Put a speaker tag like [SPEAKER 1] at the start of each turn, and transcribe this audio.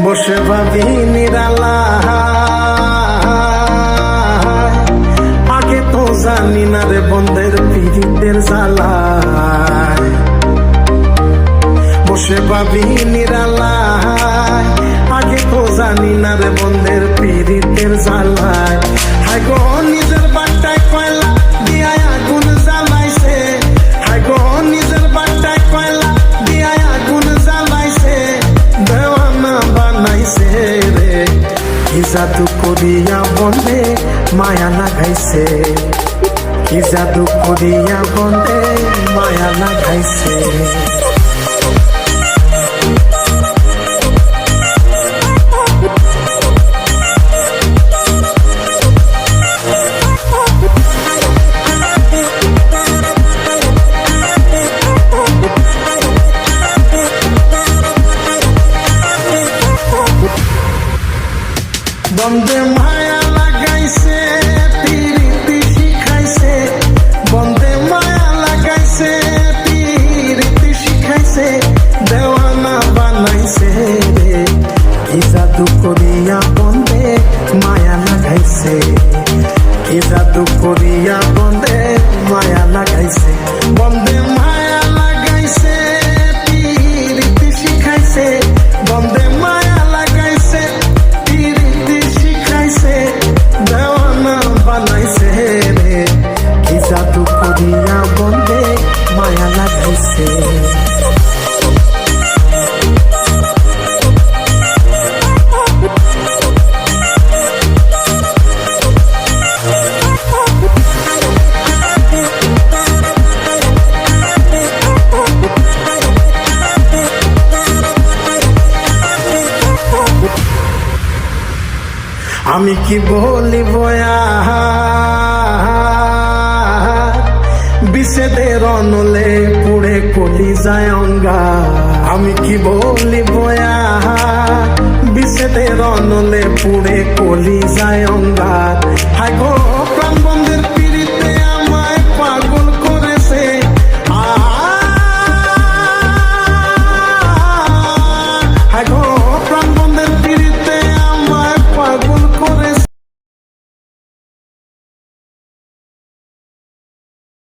[SPEAKER 1] বসে ভাবি নিরালা, আগে তো জানি না রে বন্ধের পীড়িতের জ্বালা। বসে ভাবি নিরালা, আগে তো জানি না রে বন্ধের পীড়িতের জ্বালায়। হায় গো নিজের বাটায় কয়লা দিয়া আগুন জ্বালাইছে, হায় গো নিজের বাটায় কয়লা দিয়া আগুন জ্বালাইছে, দেওয়ানা বানাইছে রে। কি জাদু করিয়া বন্ধে মায়া লাগাইছে, কি জাদু করিয়া বন্ধে মায়া লাগাইছে। বন্ধে মায়া লাগাইছে, পীড়িতি শিখাইছে, বন্ধে মায়া লাগাইছে, পীড়িতি শিখাইছে, দেওয়ানা বানাইছে রে। কি জাদু করিয়া বন্ধে মায়া লাগাইছে, কি জাদু করিয়া বন্ধে মায়া লাগাইছে। বন্ধে মায়া লাগাইছে, পীড়িতি শিখাইছে, বন্ধে মায়া লাগাইছে, দেওয়ানা বানাইছে রে। কি জাদু করিয়া বন্ধে মায়া লাগাইছে। আমি কি বলিব বিষেদের অনলে পুড়ে কলি যায় অঙ্গা। আমি কি বলিব বিষেদের অনলে পুড়ে কলি যায় অঙ্গা। হায় গো